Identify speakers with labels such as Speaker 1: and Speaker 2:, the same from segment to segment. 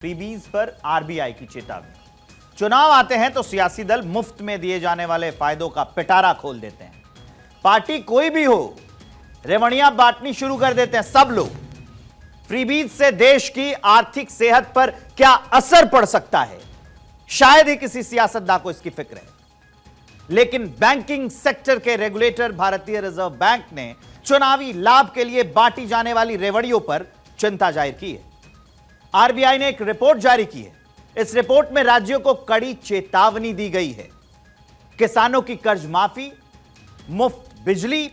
Speaker 1: Freebies पर RBI की चेतावनी। चुनाव आते हैं तो सियासी दल मुफ्त में दिए जाने वाले फायदों का पिटारा खोल देते हैं। पार्टी कोई भी हो, रेवड़ियां बांटनी शुरू कर देते हैं सब लोग। फ्रीबीज से देश की आर्थिक सेहत पर क्या असर पड़ सकता है, शायद ही किसी सियासतदान को इसकी फिक्र है। लेकिन बैंकिंग सेक्टर के रेगुलेटर भारतीय रिजर्व बैंक ने चुनावी लाभ के लिए बांटी जाने वाली रेवड़ियों पर चिंता जाहिर की है। आरबीआई ने एक रिपोर्ट जारी की है। इस रिपोर्ट में राज्यों को कड़ी चेतावनी दी गई है। किसानों की कर्ज माफी, मुफ्त बिजली,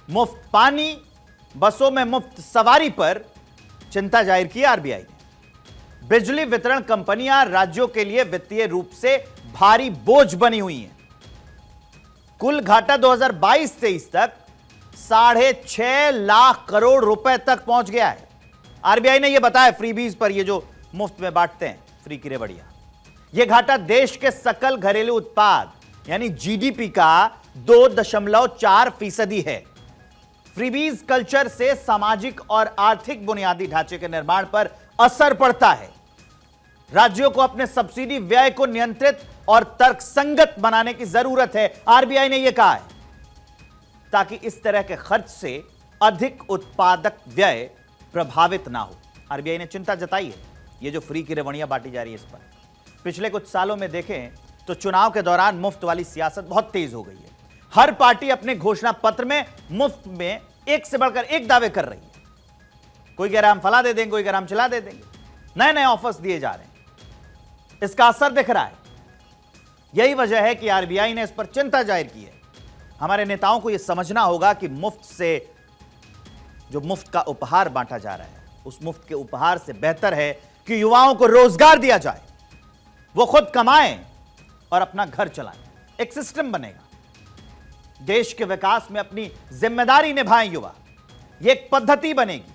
Speaker 1: मुफ्त पानी, बसों में मुफ्त सवारी पर चिंता जाहिर की आरबीआई ने। बिजली वितरण कंपनियां राज्यों के लिए वित्तीय रूप से भारी बोझ बनी हुई हैं। कुल घाटा 2022-23 तक 6.5 लाख करोड़ रुपए तक पहुंच गया है। आरबीआई ने यह बताया फ्रीबीज पर ये जो मुफ्त में बांटते हैं फ्री की रेवड़ियां, यह घाटा देश के सकल घरेलू उत्पाद यानी जीडीपी का 2.4% है। फ्रीबीज कल्चर से सामाजिक और आर्थिक बुनियादी ढांचे के निर्माण पर असर पड़ता है। राज्यों को अपने सब्सिडी व्यय को नियंत्रित और तर्कसंगत बनाने की जरूरत है, आरबीआई ने यह कहा है, ताकि इस तरह के खर्च से अधिक उत्पादक व्यय प्रभावित ना हो। आरबीआई ने चिंता जताई है ये जो फ्री की रेवड़ियां बांटी जा रही है इस पर। पिछले कुछ सालों में देखें तो चुनाव के दौरान मुफ्त वाली सियासत बहुत तेज हो गई है। हर पार्टी अपने घोषणा पत्र में मुफ्त में एक से बढ़कर एक दावे कर रही है। कोई कह रहा है हम फला दे देंगे, कोई कह रहा है हम चला दे देंगे। नए नए ऑफर्स दिए जा रहे हैं, इसका असर दिख रहा है। यही वजह है कि आरबीआई ने इस पर चिंता जाहिर की है। हमारे नेताओं को यह समझना होगा कि मुफ्त से जो मुफ्त का उपहार बांटा जा रहा है, उस मुफ्त के उपहार से बेहतर है कि युवाओं को रोजगार दिया जाए, वो खुद कमाएं और अपना घर चलाएं। एक सिस्टम बनेगा, देश के विकास में अपनी जिम्मेदारी निभाएं युवा। यह एक पद्धति बनेगी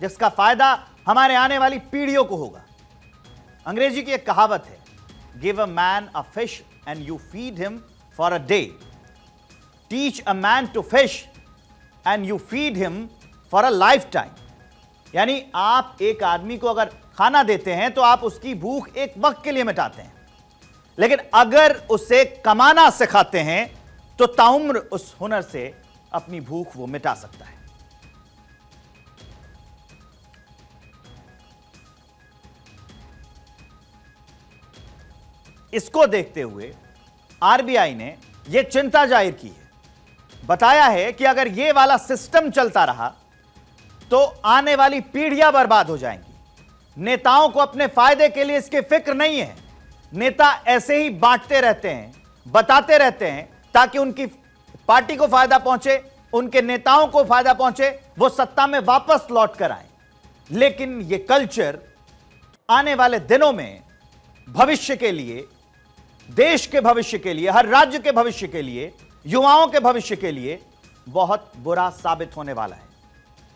Speaker 1: जिसका फायदा हमारे आने वाली पीढ़ियों को होगा। अंग्रेजी की एक कहावत है, give a man a fish and you feed him for a day, teach a man to fish and you feed him for a lifetime. यानी आप एक आदमी को अगर खाना देते हैं तो आप उसकी भूख एक वक्त के लिए मिटाते हैं, लेकिन अगर उसे कमाना सिखाते हैं तो ताउम्र उस हुनर से अपनी भूख वो मिटा सकता है। इसको देखते हुए आरबीआई ने यह चिंता जाहिर की है। बताया है कि अगर यह वाला सिस्टम चलता रहा तो आने वाली पीढ़ियां बर्बाद हो जाएंगी। नेताओं को अपने फायदे के लिए इसकी फिक्र नहीं है। नेता ऐसे ही बांटते रहते हैं, बताते रहते हैं ताकि उनकी पार्टी को फायदा पहुंचे, उनके नेताओं को फायदा पहुंचे, वो सत्ता में वापस लौट कर आए। लेकिन यह कल्चर आने वाले दिनों में भविष्य के लिए, देश के भविष्य के लिए, हर राज्य के भविष्य के लिए, युवाओं के भविष्य के लिए बहुत बुरा साबित होने वाला है।